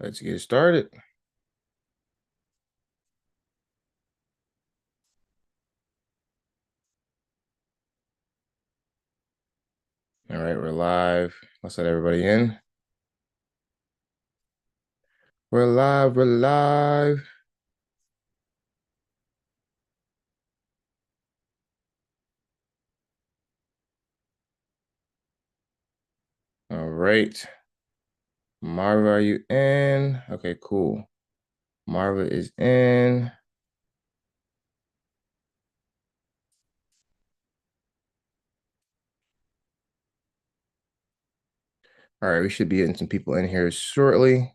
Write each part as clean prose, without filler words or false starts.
Let's get started. All right, we're live. Let's let everybody in. We're live. We're live. All right. Marva, are you in? Okay, cool. Marva is in. All right, we should be getting some people in here shortly.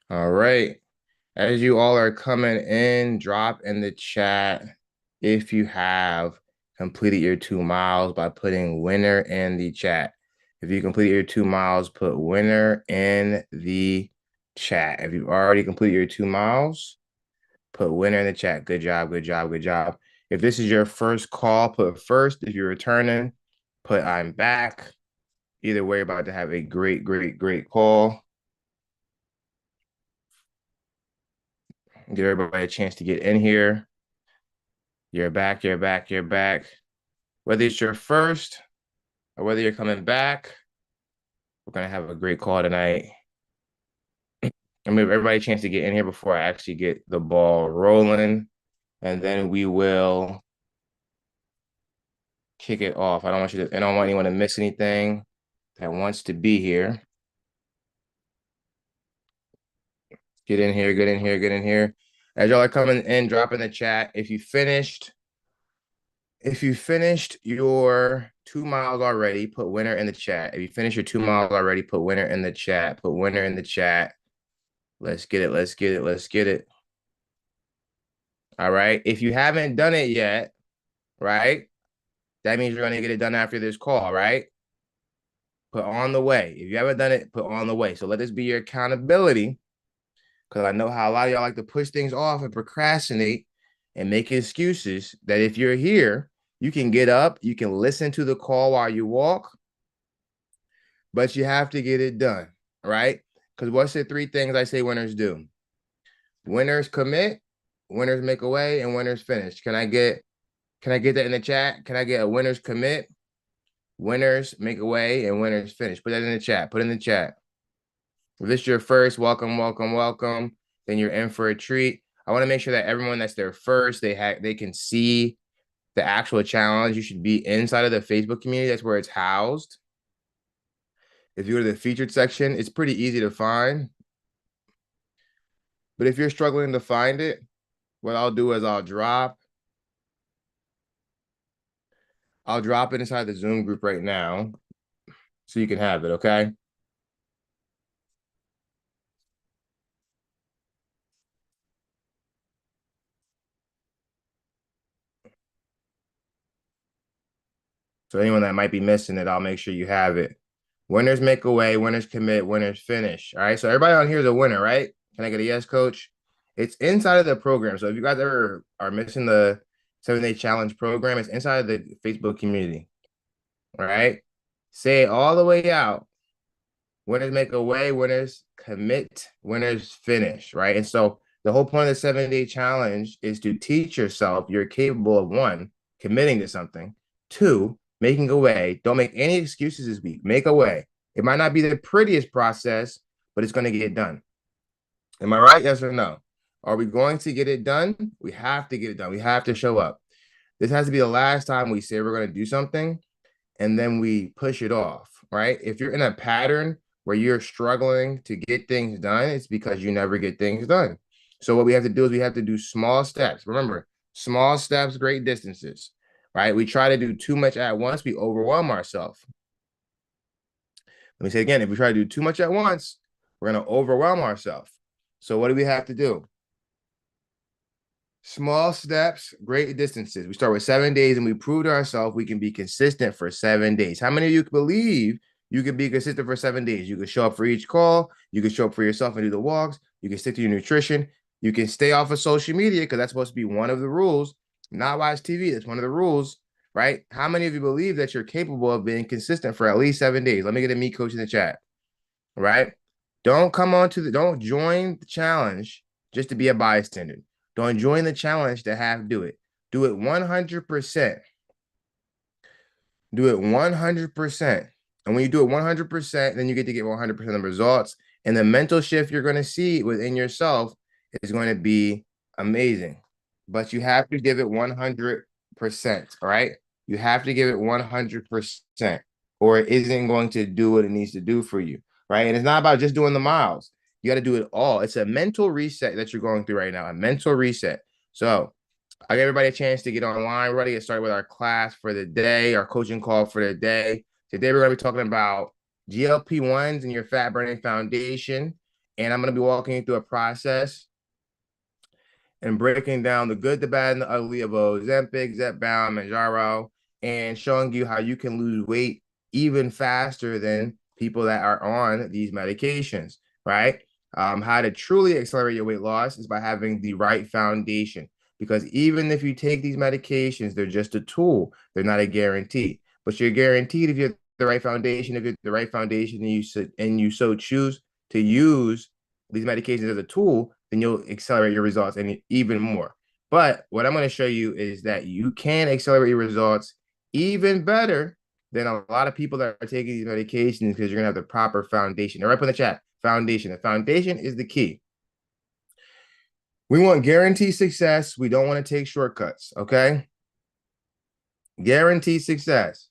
All right. As you all are coming in, drop in the chat if you have completed your 2 miles by putting winner in the chat. If you completed your 2 miles, put winner in the chat. If you've already completed your 2 miles, put winner in the chat. Good job, good job, good job. If this is your first call, put first. If you're returning, put I'm back. Either way, about to have a great, great, great call. Give everybody a chance to get in here. You're back, you're back, you're back. Whether it's your first or whether you're coming back, we're going to have a great call tonight. I'm going to give everybody a chance to get in here before I actually get the ball rolling. And then we will kick it off. I don't want anyone to miss anything that wants to be here. Get in here, get in here, get in here. As y'all are coming in, drop in the chat. If you finished your 2 miles already, put winner in the chat. If you finished your 2 miles already, put winner in the chat. Put winner in the chat. Let's get it. Let's get it. Let's get it. All right. If you haven't done it yet, right, that means you're going to get it done after this call, right? Put on the way. If you haven't done it, put on the way. So let this be your accountability, because I know how a lot of y'all like to push things off and procrastinate and make excuses. That if you're here, you can get up, you can listen to the call while you walk, but you have to get it done, right? Because what's the 3 things I say winners do? Winners commit, winners make away, and winners finish. Can I get that in the chat? Can I get a winners commit, winners make away, and winners finish? Put that in the chat. Put it in the chat. If this is your first, welcome, welcome, welcome. Then you're in for a treat. I want to make sure that everyone that's there first, they can see the actual challenge. You should be inside of the Facebook community. That's where it's housed. If you go to the featured section, it's pretty easy to find. But if you're struggling to find it, what I'll do is I'll drop it inside the Zoom group right now so you can have it, okay? So anyone that might be missing it, I'll make sure you have it. Winners make away, winners commit, winners finish. All right. So everybody on here is a winner, right? Can I get a yes, coach? It's inside of the program. So if you guys ever are missing the 7-day challenge program, it's inside of the Facebook community. All right. Say it all the way out. Winners make away, winners commit, winners finish. Right. And so the whole point of the 7-day challenge is to teach yourself you're capable of 1, committing to something, 2, making a way. Don't make any excuses this week. Make a way. It might not be the prettiest process, but it's going to get done. Am I right? Yes or no? Are we going to get it done? We have to get it done. We have to show up. This has to be the last time we say we're going to do something and then we push it off, right? If you're in a pattern where you're struggling to get things done, it's because you never get things done. So what we have to do is we have to do small steps. Remember, small steps, great distances, right? We try to do too much at once, we overwhelm ourselves. Let me say again, if we try to do too much at once, we're going to overwhelm ourselves. So what do we have to do? Small steps, great distances. We start with 7 days and we prove to ourselves we can be consistent for 7 days. How many of you believe you can be consistent for 7 days? You can show up for each call. You can show up for yourself and do the walks. You can stick to your nutrition. You can stay off of social media because that's supposed to be one of the rules. not watch TV. That's one of the rules, right? How many of you believe that you're capable of being consistent for at least 7 days? Let me get a meat coach in the chat, right? Don't don't join the challenge just to be a bystander. Don't join the challenge to have do it. Do it 100%. Do it 100%. And when you do it 100%, then you get to get 100% of results. And the mental shift you're going to see within yourself is going to be amazing. But you have to give it 100%, all right? You have to give it 100%, or it isn't going to do what it needs to do for you, right? And it's not about just doing the miles. You got to do it all. It's a mental reset that you're going through right now, a mental reset. So I give everybody a chance to get online, ready, get started with our class for the day, our coaching call for the day. Today, we're going to be talking about GLP-1s and your fat burning foundation. And I'm going to be walking you through a process and breaking down the good, the bad, and the ugly of Ozempic, Zepbound, Mounjaro, and showing you how you can lose weight even faster than people that are on these medications, right? How to truly accelerate your weight loss is by having the right foundation. Because even if you take these medications, they're just a tool. They're not a guarantee. But you're guaranteed if you have the right foundation, if you have the right foundation and you so choose to use these medications as a tool, then you'll accelerate your results and even more. But what I'm going to show you is that you can accelerate your results even better than a lot of people that are taking these medications because you're going to have the proper foundation. All right, put in the chat, foundation. The foundation is the key. We want guaranteed success. We don't want to take shortcuts, okay? Guaranteed success.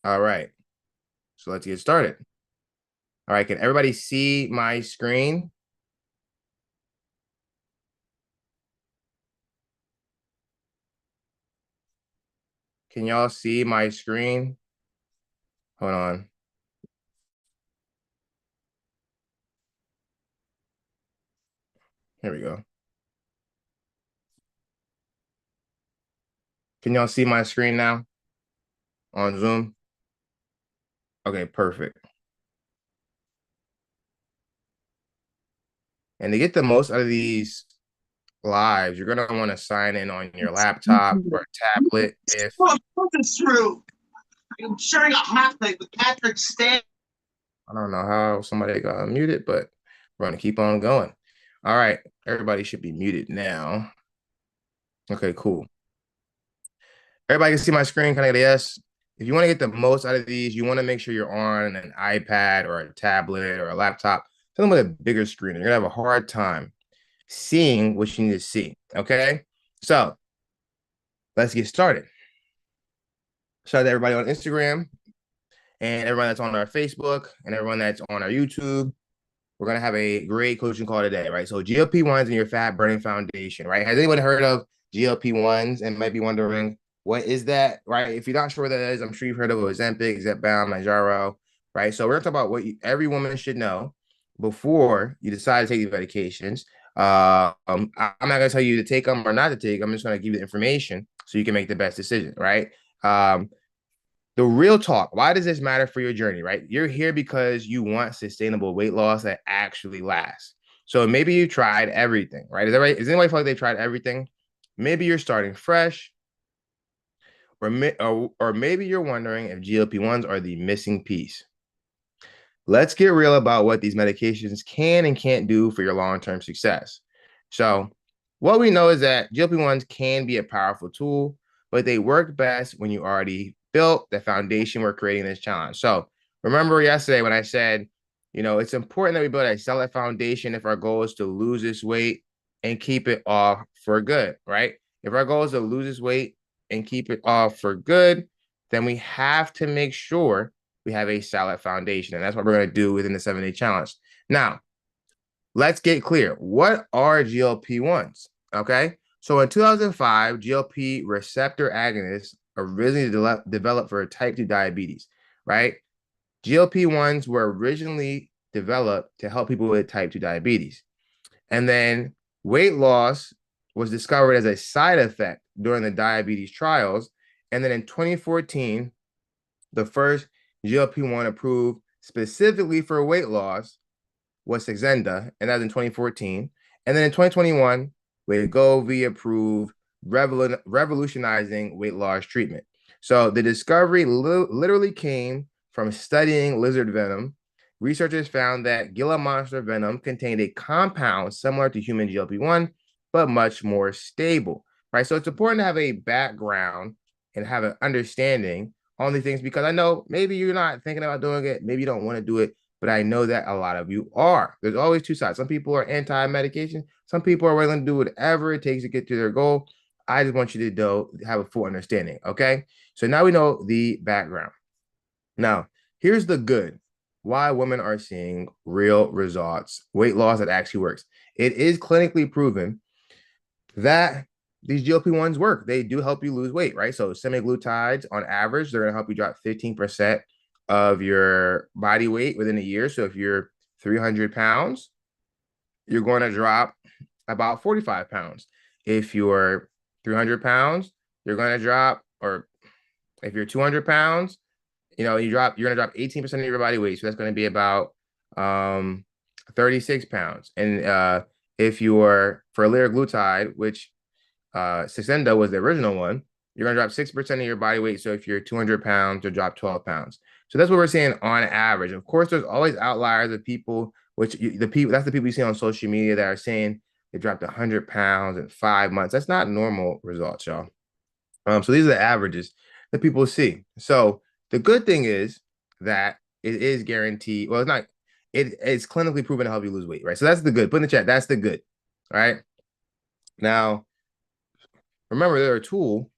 All right. So let's get started. All right, can everybody see my screen? Can y'all see my screen? Hold on. Here we go. Can y'all see my screen now on Zoom? Okay, perfect. And to get the most out of these lives, you're gonna want to sign in on your laptop or tablet. If It's true. I'm sharing a hot plate with Patrick Stan. I don't know how somebody got muted, but we're gonna keep on going. All right, everybody should be muted now. Okay, cool. Everybody can see my screen. Can I get a yes? If you want to get the most out of these, you want to make sure you're on an iPad or a tablet or a laptop, something with a bigger screen. You're gonna have a hard time seeing what you need to see. Okay, so let's get started. Shout out to everybody on Instagram and everyone that's on our Facebook and everyone that's on our YouTube. We're going to have a great coaching call today, right? So GLP-1s and your fat burning foundation, right? Has anyone heard of GLP-1s and might be wondering, what is that, right? If you're not sure what that is, I'm sure you've heard of Ozempic, Zepbound, Mounjaro, right? So we're going to talk about what every woman should know before you decide to take these medications. I'm not going to tell you to take them or not to take them. I'm just going to give you the information so you can make the best decision, right? The real talk, why does this matter for your journey, right? You're here because you want sustainable weight loss that actually lasts. So maybe you tried everything, right? Is that right? Does anybody feel like they tried everything? Maybe you're starting fresh, or maybe you're wondering if GLP-1s are the missing piece. Let's get real about what these medications can and can't do for your long-term success. So what we know is that GLP-1s can be a powerful tool, but they work best when you already built the foundation we're creating this challenge. So remember yesterday when I said, it's important that we build a solid foundation if our goal is to lose this weight and keep it off for good, right? If our goal is to lose this weight and keep it off for good, then we have to make sure we have a solid foundation. And that's what we're going to do within the 7-day challenge. Now, let's get clear. What are GLP-1s? Okay. So in 2005, GLP receptor agonists originally developed for type 2 diabetes, right? GLP-1s were originally developed to help people with type 2 diabetes. And then weight loss was discovered as a side effect during the diabetes trials. And then in 2014, the first GLP-1 approved specifically for weight loss was Saxenda, and that was in 2014. And then in 2021, Wegovy approved, revolutionizing weight loss treatment. So the discovery literally came from studying lizard venom. Researchers found that Gila monster venom contained a compound similar to human GLP-1, but much more stable, right? So it's important to have a background and have an understanding on these things, because I know maybe you're not thinking about doing it, maybe you don't want to do it, but I know that a lot of you are. There's always two sides. Some people are anti-medication. Some people are willing to do whatever it takes to get to their goal. I just want you to have a full understanding, okay? So now we know the background. Now, here's the good. Why women are seeing real results, weight loss that actually works. It is clinically proven that these GLP-1s work. They do help you lose weight, right? So semaglutides, on average, they're going to help you drop 15% of your body weight within a year. So if you're 300 pounds, you're going to drop about 45 pounds. If you're 300 pounds, you're going to drop, or if you're 200 pounds, you're going to drop 18% of your body weight. So that's going to be about 36 pounds. And if you're for liraglutide, which Saxenda was the original one, you're going to drop 6% of your body weight. So if you're 200 pounds, you'll drop 12 pounds. So that's what we're seeing on average. Of course, there's always outliers of people, that's the people you see on social media that are saying they dropped 100 pounds in 5 months. That's not normal results, y'all. So these are the averages that people see. So the good thing is that it is guaranteed. Well, it's not. It's clinically proven to help you lose weight, right? So that's the good. Put in the chat. That's the good. All right. Now, remember, they're a tool,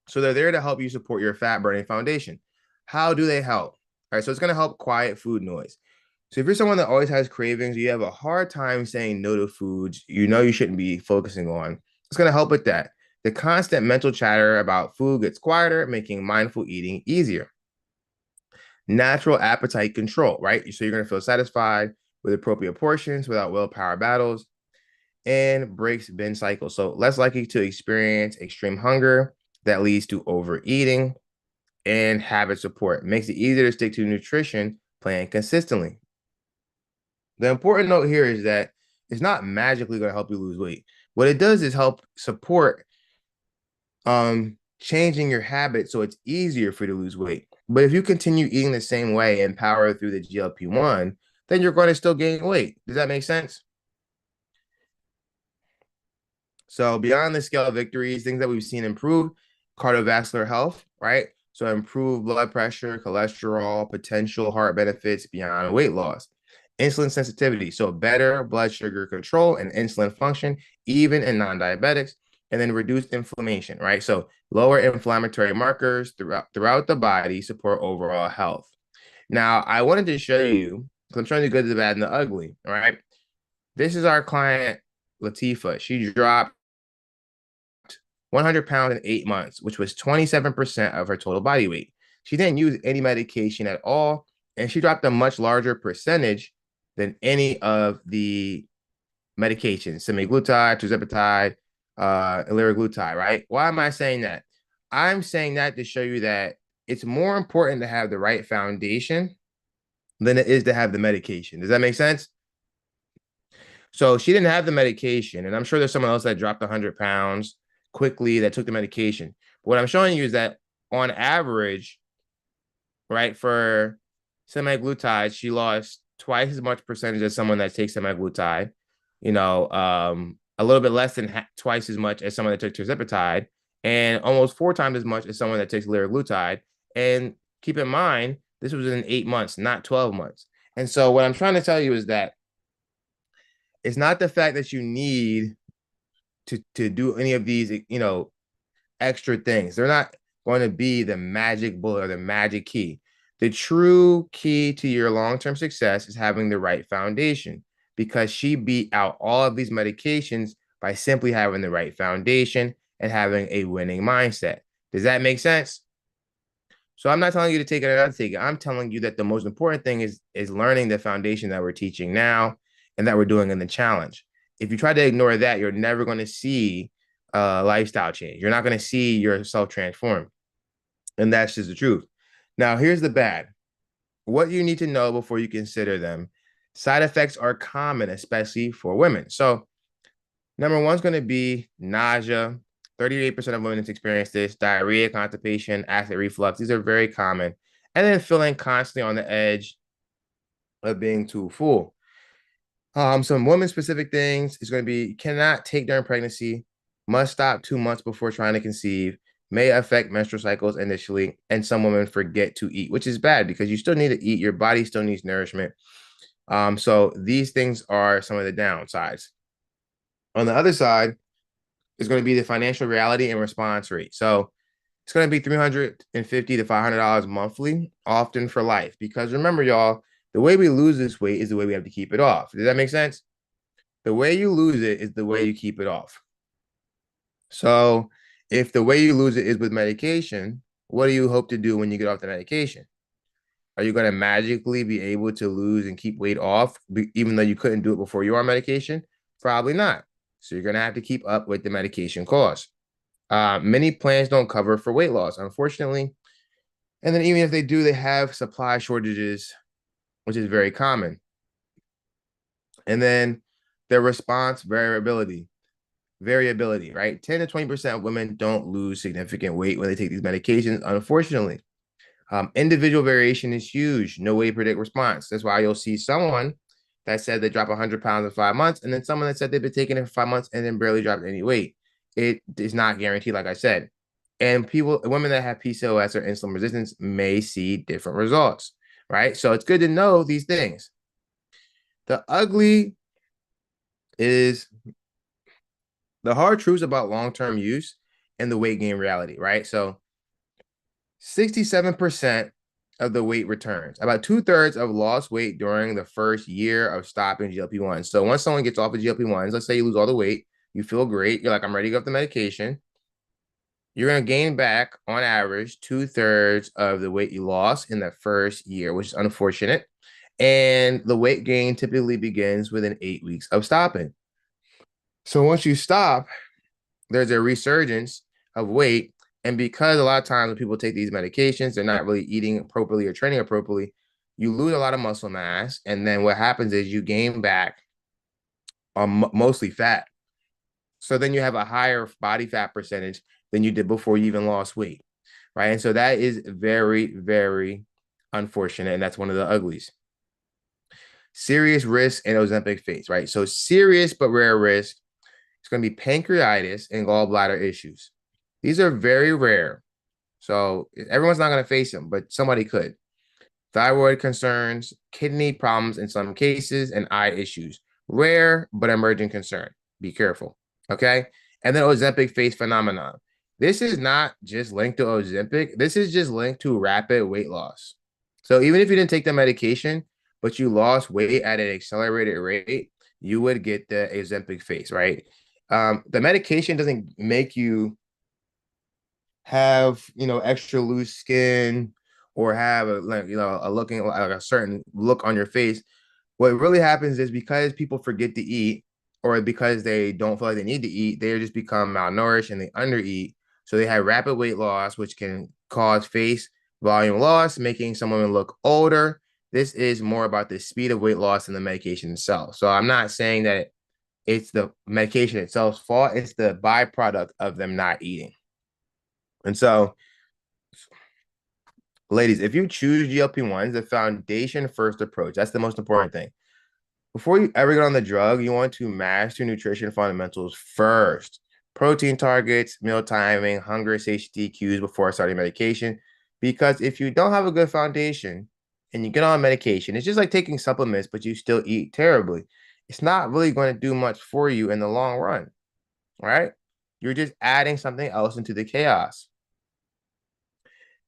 so they're there to help you support your fat burning foundation. How do they help? All right. So it's going to help quiet food noise. So if you're someone that always has cravings, you have a hard time saying no to foods you know you shouldn't be focusing on, it's going to help with that. The constant mental chatter about food gets quieter, making mindful eating easier. Natural appetite control, right? So you're going to feel satisfied with appropriate portions without willpower battles, and breaks binge cycles. So less likely to experience extreme hunger that leads to overeating, and habit support. Makes it easier to stick to nutrition plan consistently. The important note here is that it's not magically going to help you lose weight. What it does is help support changing your habit so it's easier for you to lose weight. But if you continue eating the same way and power through the GLP-1, then you're going to still gain weight. Does that make sense? So beyond the scale of victories, things that we've seen improve cardiovascular health, right? So improve blood pressure, cholesterol, potential heart benefits beyond weight loss. Insulin sensitivity, so better blood sugar control and insulin function, even in non-diabetics. And then reduced inflammation, right? So lower inflammatory markers throughout the body support overall health. Now, I wanted to show you, because I'm showing you the good, the bad, and the ugly, all right? This is our client, Latifa. She dropped 100 pounds in 8 months, which was 27% of her total body weight. She didn't use any medication at all, and she dropped a much larger percentage than any of the medications, semaglutide, tirzepatide, liraglutide, right? Why am I saying that? I'm saying that to show you that it's more important to have the right foundation than it is to have the medication. Does that make sense? So she didn't have the medication, and I'm sure there's someone else that dropped 100 pounds quickly that took the medication. But what I'm showing you is that on average, right, for semaglutide, she lost twice as much percentage as someone that takes semaglutide, a little bit less than twice as much as someone that took tirzepatide, and almost 4 times as much as someone that takes liraglutide. And keep in mind, this was in 8 months, not 12 months. And so what I'm trying to tell you is that it's not the fact that you need to do any of these, extra things. They're not going to be the magic bullet or the magic key. The true key to your long-term success is having the right foundation, because she beat out all of these medications by simply having the right foundation and having a winning mindset. Does that make sense? So I'm not telling you to take it or not take it. I'm telling you that the most important thing is learning the foundation that we're teaching now and that we're doing in the challenge. If you try to ignore that, you're never going to see lifestyle change. You're not going to see yourself transform. And that's just the truth. Now, here's the bad. What you need to know before you consider them. Side effects are common, especially for women. So Number one's going to be nausea. 38% of women experience this. Diarrhea, constipation, acid reflux. These are very common. And then feeling constantly on the edge of being too full. Some women-specific things is going to be cannot take during pregnancy, must stop 2 months before trying to conceive, may affect menstrual cycles initially, and some women forget to eat, which is bad because you still need to eat. Your body still needs nourishment. So these things are some of the downsides. On the other side is going to be the financial reality and response rate. So it's going to be $350 to $500 monthly, often for life. Because remember, y'all, the way we lose this weight is the way we have to keep it off. Does that make sense? The way you lose it is the way you keep it off. So if the way you lose it is with medication, what do you hope to do when you get off the medication? Are you going to magically be able to lose and keep weight off, even though you couldn't do it before you were on medication? Probably not. So you're going to have to keep up with the medication cost. Many plans don't cover for weight loss, unfortunately. And then even if they do, they have supply shortages, which is very common. And then their response variability, right? 10 to 20% of women don't lose significant weight when they take these medications, unfortunately. Individual variation is huge. No way to predict response. That's why you'll see someone that said they drop 100 pounds in 5 months, and then someone that said they've been taking it for 5 months and then barely dropped any weight. It is not guaranteed, like I said. And women that have PCOS or insulin resistance may see different results, right? So it's good to know these things. The ugly is the hard truths about long-term use and the weight gain reality, right? So 67% of the weight returns. About 2/3 of lost weight during the first year of stopping GLP-1. So once someone gets off of GLP-1s, let's say you lose all the weight, you feel great, you're like, I'm ready to go off the medication. You're going to gain back, on average, 2/3 of the weight you lost in the first year, which is unfortunate. And the weight gain typically begins within 8 weeks of stopping. So once you stop, there's a resurgence of weight. And because a lot of times when people take these medications, they're not really eating appropriately or training appropriately, you lose a lot of muscle mass. And then what happens is you gain back on mostly fat. So then you have a higher body fat percentage than you did before you even lost weight, right? And so that is very, very unfortunate. And that's one of the uglies. Serious risk and Ozempic face, right? So serious but rare risk. It's going to be pancreatitis and gallbladder issues. These are very rare. So everyone's not going to face them, but somebody could. Thyroid concerns, kidney problems in some cases, and eye issues. Rare, but emerging concern. Be careful. Okay. And then Ozempic face phenomenon. This is not just linked to Ozempic. This is just linked to rapid weight loss. So even if you didn't take the medication, but you lost weight at an accelerated rate, you would get the Ozempic face, right? The medication doesn't make you have, extra loose skin or have a looking like a certain look on your face. What really happens is because people forget to eat or because they don't feel like they need to eat, they just become malnourished and they undereat. So they have rapid weight loss, which can cause face volume loss, making someone look older. This is more about the speed of weight loss than the medication itself. So I'm not saying that it's the medication itself's fault. It's the byproduct of them not eating. And so, ladies, if you choose GLP-1s, the foundation first approach, that's the most important thing. Before you ever get on the drug, you want to master nutrition fundamentals first. Protein targets, meal timing, hunger, satiety cues before starting medication. Because if you don't have a good foundation and you get on medication, it's just like taking supplements, but you still eat terribly. It's not really going to do much for you in the long run, right? You're just adding something else into the chaos.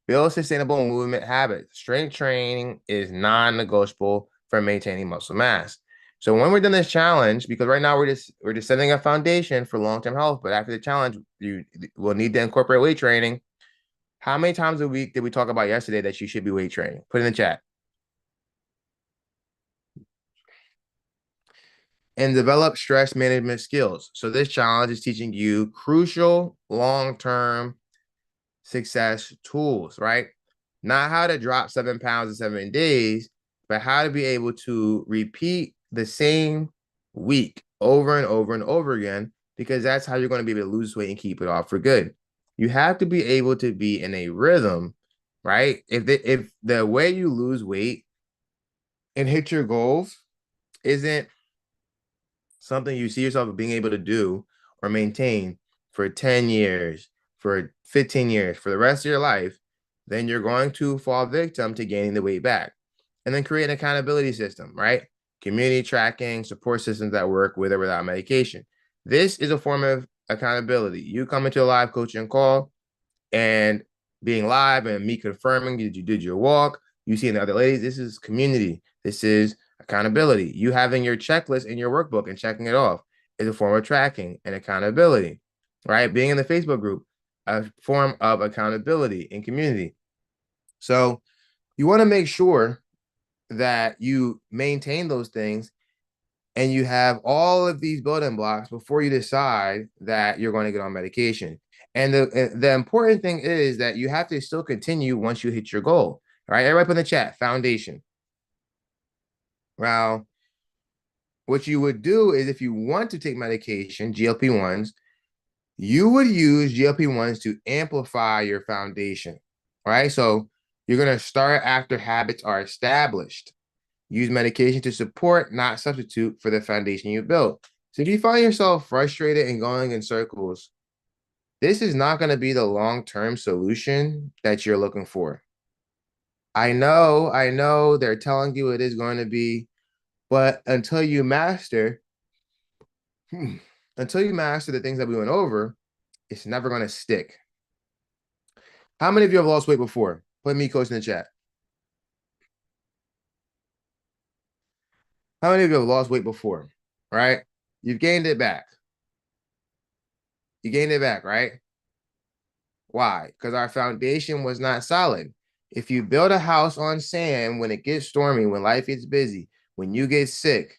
Build sustainable movement habits. Strength training is non-negotiable for maintaining muscle mass. So when we're done this challenge, because right now we're just setting a foundation for long-term health, but after the challenge, you will need to incorporate weight training. How many times a week did we talk about yesterday that you should be weight training? Put in the chat. And develop stress management skills. So this challenge is teaching you crucial long-term success tools, right? Not how to drop 7 pounds in 7 days, but how to be able to repeat the same week over and over and over again because that's how you're going to be able to lose weight and keep it off for good. You have to be able to be in a rhythm, right? If the way you lose weight and hit your goals isn't something you see yourself being able to do or maintain for 10 years, for 15 years, for the rest of your life, then you're going to fall victim to gaining the weight back. And then create an accountability system, right? Community tracking, support systems that work with or without medication. This is a form of accountability. You come into a live coaching call and being live and me confirming you did your walk, you seeing the other ladies. This is community. This is accountability. You having your checklist in your workbook and checking it off is a form of tracking and accountability, right? Being in the Facebook group, a form of accountability and community. So you want to make sure that you maintain those things and you have all of these building blocks before you decide that you're going to get on medication. And the important thing is that you have to still continue once you hit your goal. All right, everybody put in the chat, foundation. Now, what you would do is if you want to take medication, GLP-1s, you would use GLP-1s to amplify your foundation. All right, so you're going to start after habits are established. Use medication to support, not substitute for the foundation you built. So if you find yourself frustrated and going in circles, this is not going to be the long-term solution that you're looking for. I know they're telling you it is going to be, but until you master the things that we went over, it's never going to stick. How many of you have lost weight before? Put me coach in the chat. How many of you have lost weight before? Right? You've gained it back. You gained it back, right? Why? Because our foundation was not solid. If you build a house on sand, when it gets stormy, when life gets busy, when you get sick,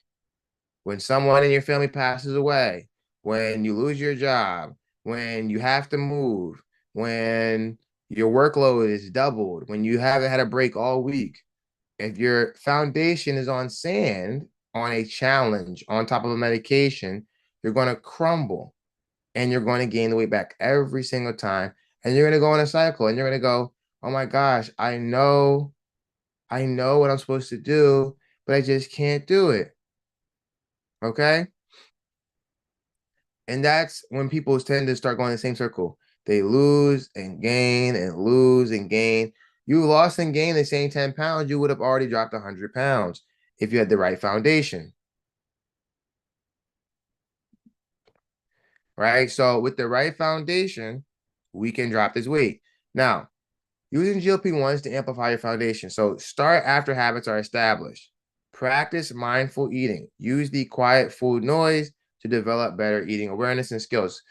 when someone in your family passes away, when you lose your job, when you have to move, when your workload is doubled, when you haven't had a break all week, if your foundation is on sand, on a challenge, on top of a medication, you're going to crumble and you're going to gain the weight back every single time. And you're going to go in a cycle and you're going to go, oh my gosh, I know what I'm supposed to do, but I just can't do it. Okay. And that's when people tend to start going in the same circle. They lose and gain and lose and gain. You lost and gained the same 10 pounds, you would have already dropped 100 pounds if you had the right foundation. Right? So with the right foundation, we can drop this weight. Now, using GLP-1s to amplify your foundation. So start after habits are established. Practice mindful eating. Use the quiet food noise to develop better eating awareness and skills.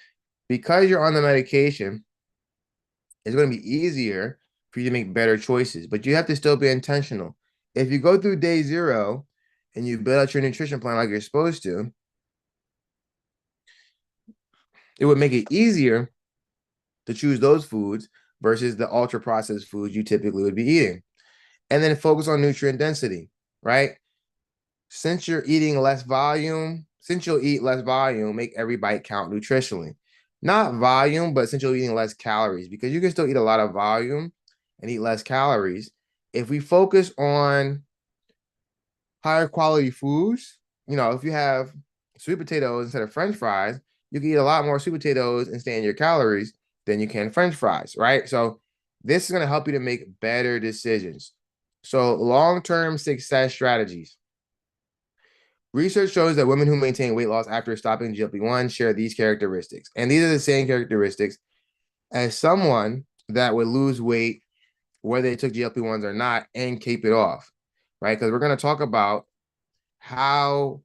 Because you're on the medication, it's going to be easier for you to make better choices, but you have to still be intentional. If you go through day 0 and you build out your nutrition plan like you're supposed to, it would make it easier to choose those foods versus the ultra processed foods you typically would be eating. And then focus on nutrient density, right? Since you're eating less volume, since you'll eat less volume, make every bite count nutritionally. Not volume, but since you're eating less calories, because you can still eat a lot of volume and eat less calories. If we focus on higher quality foods, if you have sweet potatoes instead of French fries, you can eat a lot more sweet potatoes and stay in your calories than you can French fries, right? So this is going to help you to make better decisions. So long-term success strategies. Research shows that women who maintain weight loss after stopping GLP-1 share these characteristics. And these are the same characteristics as someone that would lose weight whether they took GLP-1s or not and keep it off, right? Because we're going to talk about how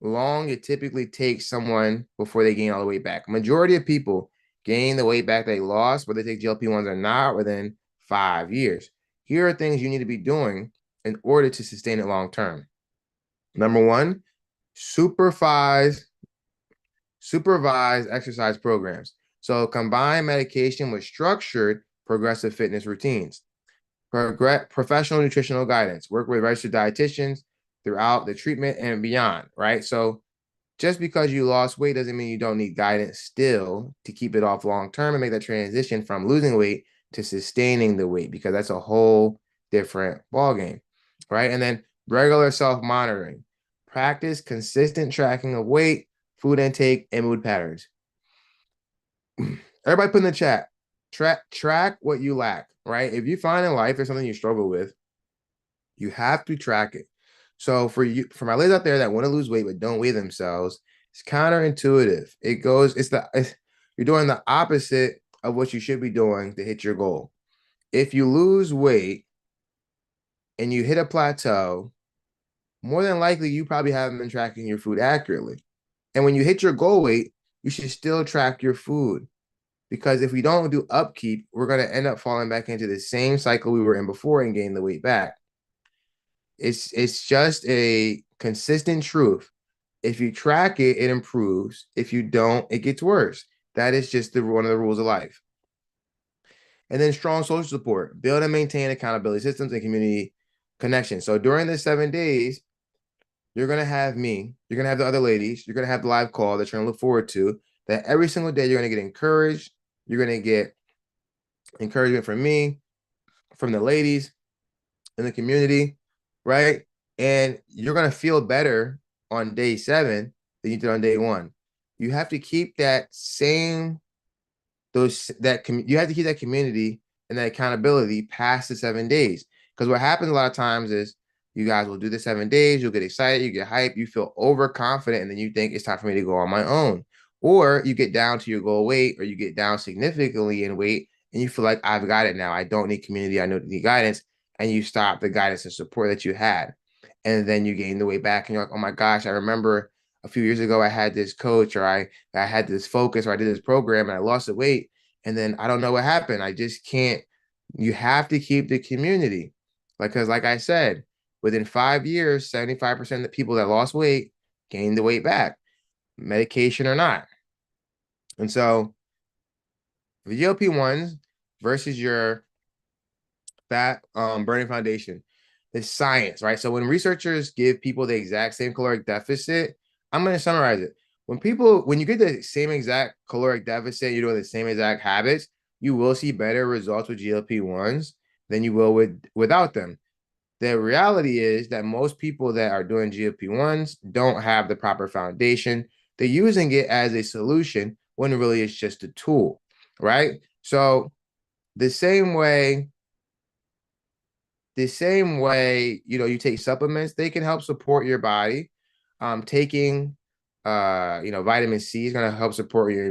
long it typically takes someone before they gain all the weight back. Majority of people gain the weight back they lost, whether they take GLP-1s or not, within 5 years. Here are things you need to be doing in order to sustain it long term. Number 1, supervise exercise programs. So combine medication with structured progressive fitness routines. Professional nutritional guidance. Work with registered dietitians throughout the treatment and beyond, right? So Just because you lost weight doesn't mean you don't need guidance still to keep it off long term and make that transition from losing weight to sustaining the weight, because that's a whole different ballgame, right? And then regular self-monitoring. Practice consistent tracking of weight, food intake, and mood patterns. Everybody put in the chat, track what you lack, right? If you find in life there's something you struggle with, you have to track it. So for my ladies out there that want to lose weight but don't weigh themselves, it's counterintuitive. You're doing the opposite of what you should be doing to hit your goal. If you lose weight and you hit a plateau, more than likely you probably haven't been tracking your food accurately. And when you hit your goal weight, you should still track your food. Because if we don't do upkeep, we're going to end up falling back into the same cycle we were in before and gain the weight back. It's just a consistent truth. If you track it, it improves. If you don't, it gets worse. That is just one of the rules of life. And then strong social support. Build and maintain accountability systems and community connection. So during the 7 days, you're going to have me, you're going to have the other ladies, you're going to have the live call that you're going to look forward to, that every single day you're going to get encouraged. You're going to get encouragement from me, from the ladies in the community, right? And you're going to feel better on day 7 than you did on day 1. You have to keep that same, you have to keep that community and that accountability past the 7 days. Because what happens a lot of times is you guys will do the 7 days, you'll get excited, you get hyped, you feel overconfident, and then you think it's time for me to go on my own. Or you get down to your goal weight, or you get down significantly in weight, and you feel like I've got it now. I don't need community, I don't need guidance. And you stop the guidance and support that you had. And then you gain the weight back, and you're like, oh my gosh, I remember a few years ago I had this coach, or I had this focus, or I did this program and I lost the weight. And then I don't know what happened. I just can't. You have to keep the community. Because like I said, within 5 years, 75% of the people that lost weight gained the weight back, medication or not. And so the GLP-1s versus your fat burning foundation, the science, right? So when researchers give people the exact same caloric deficit, I'm going to summarize it. When you get the same exact caloric deficit, you're doing the same exact habits, you will see better results with GLP-1s than you will without them. The reality is that most people that are doing GLP-1s don't have the proper foundation. They're using it as a solution when really it's just a tool, right? So the same way, you take supplements, they can help support your body. Taking, vitamin C is going to help support your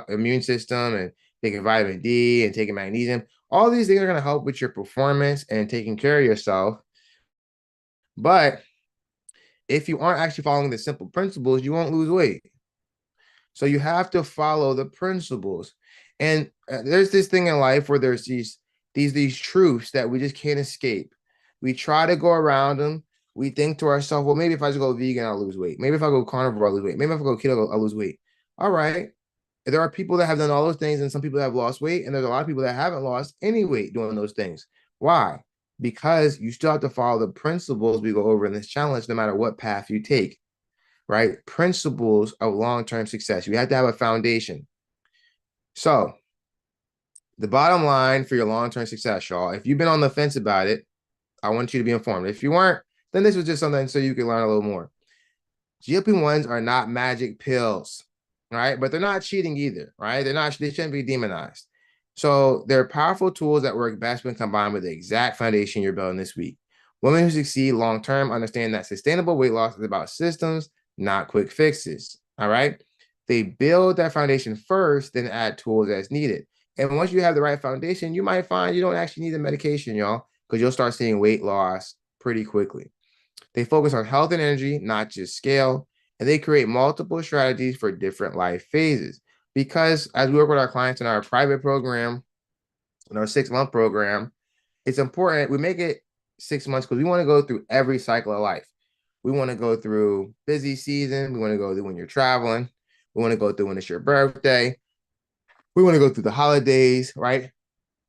immune system, and taking vitamin D and taking magnesium. All these things are going to help with your performance and taking care of yourself. But if you aren't actually following the simple principles, you won't lose weight. So you have to follow the principles. And there's this thing in life where there's these truths that we just can't escape. We try to go around them. We think to ourselves, well, maybe if I just go vegan, I'll lose weight. Maybe if I go carnivore, I'll lose weight. Maybe if I go keto, I'll lose weight. All right. There are people that have done all those things, and some people that have lost weight, and there's a lot of people that haven't lost any weight doing those things. Why? Because you still have to follow the principles we go over in this challenge, no matter what path you take, right? Principles of long-term success. You have to have a foundation. So the bottom line for your long-term success, y'all, if you've been on the fence about it, I want you to be informed. If you weren't, then this was just something so you can learn a little more. GLP-1s are not magic pills, right? But they're not cheating either, right? They shouldn't be demonized. So they're powerful tools that work best when combined with the exact foundation you're building this week. Women who succeed long-term understand that sustainable weight loss is about systems, not quick fixes, all right? They build that foundation first, then add tools as needed. And once you have the right foundation, you might find you don't actually need the medication, y'all, because you'll start seeing weight loss pretty quickly. They focus on health and energy, not just scale, and they create multiple strategies for different life phases. Because as we work with our clients in our private program, in our 6-month program, it's important we make it 6 months because we want to go through every cycle of life. We want to go through busy season. We want to go through when you're traveling. We want to go through when it's your birthday. We want to go through the holidays, right?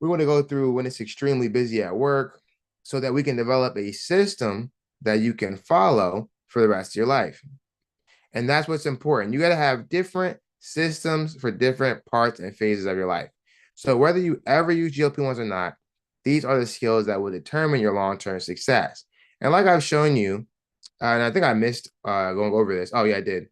We want to go through when it's extremely busy at work so that we can develop a system that you can follow for the rest of your life. And that's what's important. You got to have different systems for different parts and phases of your life. So whether you ever use GLP-1s or not, these are the skills that will determine your long-term success. And like I've shown you, and I think I missed going over this. Oh, yeah, I did.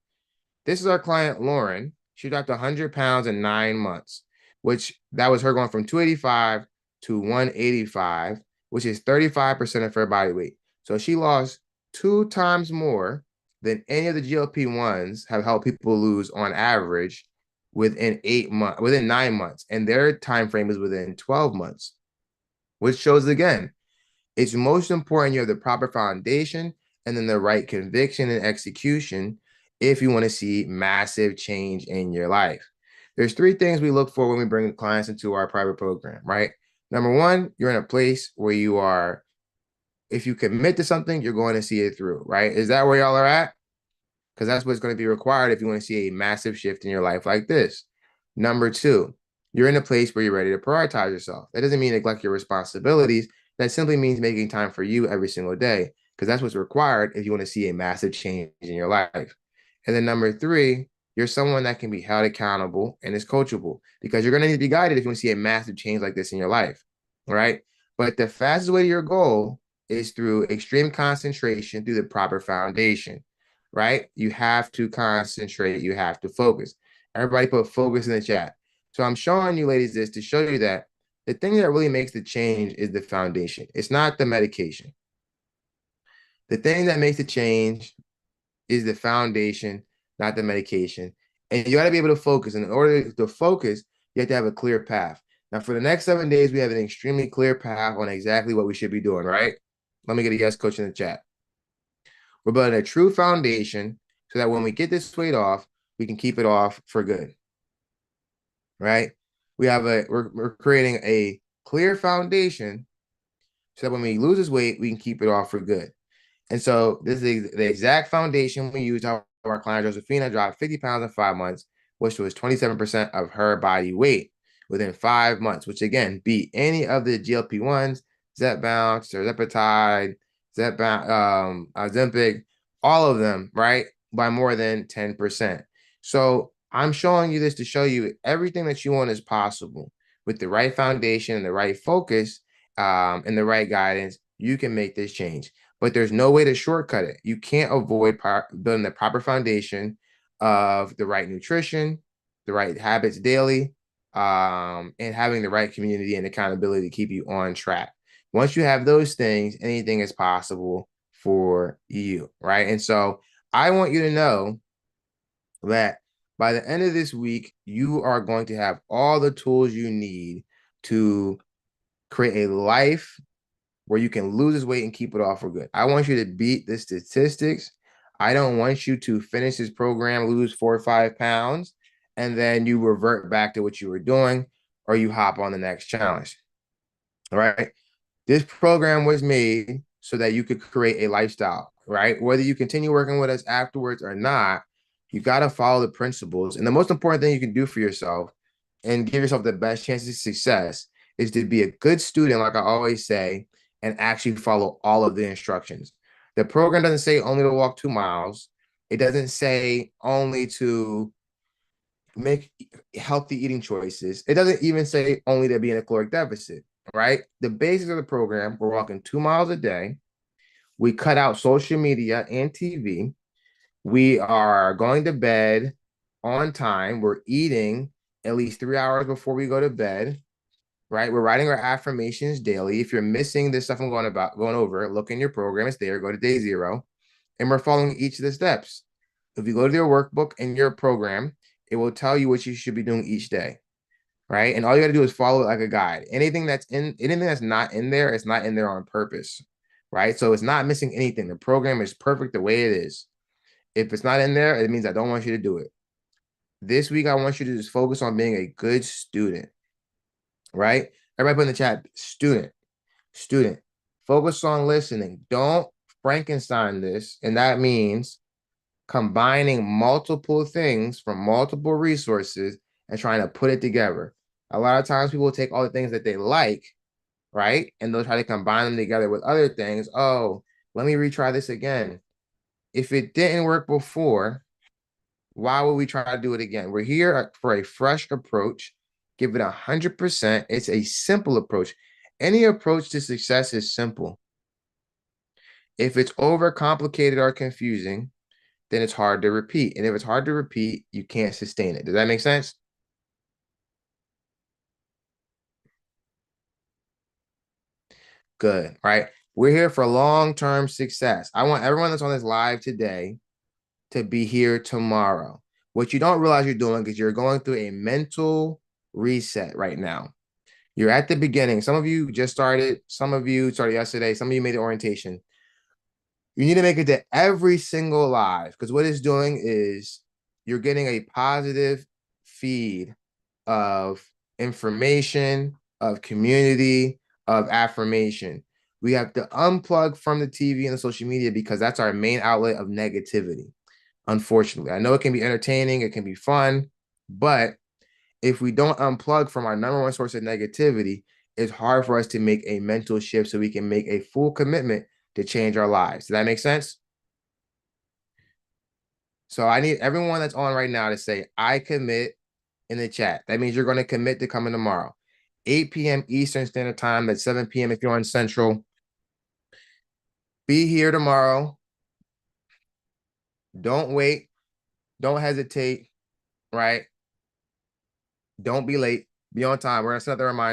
This is our client, Lauren. She dropped 100 pounds in 9 months, which that was her going from 285 to 185, which is 35% of her body weight. So she lost 2 times more than any of the GLP-1s have helped people lose on average within 8 months, within 9 months. And their time frame is within 12 months, which shows again it's most important you have the proper foundation and then the right conviction and execution if you want to see massive change in your life. There's 3 things we look for when we bring clients into our private program, right? Number one, you're in a place where you are, if you commit to something, you're going to see it through, right? Is that where y'all are at? Because that's what's going to be required if you want to see a massive shift in your life like this. Number two, you're in a place where you're ready to prioritize yourself. That doesn't mean neglect your responsibilities. That simply means making time for you every single day, because that's what's required if you want to see a massive change in your life. And then number three, you're someone that can be held accountable and is coachable, because you're going to need to be guided if you want to see a massive change like this in your life, right? But the fastest way to your goal is through extreme concentration through the proper foundation, right? You have to concentrate, you have to focus. Everybody put focus in the chat. So I'm showing you ladies this to show you that the thing that really makes the change is the foundation. It's not the medication. The thing that makes the change is the foundation, not the medication. And you got to be able to focus. And in order to focus, you have to have a clear path. Now, for the next 7 days, we have an extremely clear path on exactly what we should be doing, right? Let me get a yes coach in the chat. We're building a true foundation so that when we get this weight off, we can keep it off for good, right? We're creating a clear foundation so that when we lose this weight, we can keep it off for good. And so this is the exact foundation we used. Our client Josephina dropped 50 pounds in 5 months, which was 27% of her body weight within 5 months, which again beat any of the GLP-1s, Zepbound, Tirzepatide, Ozempic, all of them, right, by more than 10%. So I'm showing you this to show you everything that you want is possible with the right foundation and the right focus and the right guidance. You can make this change, but there's no way to shortcut it. You can't avoid building the proper foundation of the right nutrition, the right habits daily, and having the right community and accountability to keep you on track. Once you have those things, anything is possible for you, right? And so I want you to know that by the end of this week, you are going to have all the tools you need to create a life where you can lose this weight and keep it off for good. I want you to beat the statistics. I don't want you to finish this program, lose 4 or 5 pounds, and then you revert back to what you were doing, or you hop on the next challenge. All right. This program was made so that you could create a lifestyle, right? Whether you continue working with us afterwards or not, you got to follow the principles. And the most important thing you can do for yourself and give yourself the best chances of success is to be a good student, like I always say, and actually follow all of the instructions. The program doesn't say only to walk 2 miles. It doesn't say only to make healthy eating choices. It doesn't even say only to be in a caloric deficit, right? The basics of the program, we're walking 2 miles a day. We cut out social media and TV. We are going to bed on time. We're eating at least 3 hours before we go to bed, right? We're writing our affirmations daily. If you're missing this stuff I'm going over, look in your program. It's there. Go to day 0. And we're following each of the steps. If you go to your workbook and your program, it will tell you what you should be doing each day, right? And all you got to do is follow it like a guide. Anything that's not in there, it's not in there on purpose, right? So it's not missing anything. The program is perfect the way it is. If it's not in there, it means I don't want you to do it. This week, I want you to just focus on being a good student, right? Everybody put in the chat, student. Focus on listening. Don't Frankenstein this. And that means combining multiple things from multiple resources and trying to put it together. A lot of times people take all the things that they like, right? And they'll try to combine them together with other things. Oh, let me retry this again. If it didn't work before, Why would we try to do it again? We're here for a fresh approach. Give it 100%. It's a simple approach. Any approach to success is simple. If it's overcomplicated or confusing, then it's hard to repeat. And if it's hard to repeat, you can't sustain it. Does that make sense? Good. All right. We're here for long-term success. I want everyone that's on this live today to be here tomorrow. What you don't realize you're doing is you're going through a mental reset right now. You're at the beginning. Some of you just started. Some of you started yesterday. Some of you made the orientation. You need to make it to every single live, because what it's doing is you're getting a positive feed of information, of community, of affirmation. We have to unplug from the TV and the social media because that's our main outlet of negativity. Unfortunately, I know it can be entertaining, it can be fun, but if we don't unplug from our number one source of negativity, it's hard for us to make a mental shift so we can make a full commitment to change our lives. Does that make sense? So I need everyone that's on right now to say, I commit in the chat. That means you're going to commit to coming tomorrow. 8 p.m. Eastern Standard Time. That's 7 p.m. if you're on Central. Be here tomorrow. Don't wait. Don't hesitate, right? Don't be late. Be on time. We're going to set the reminder.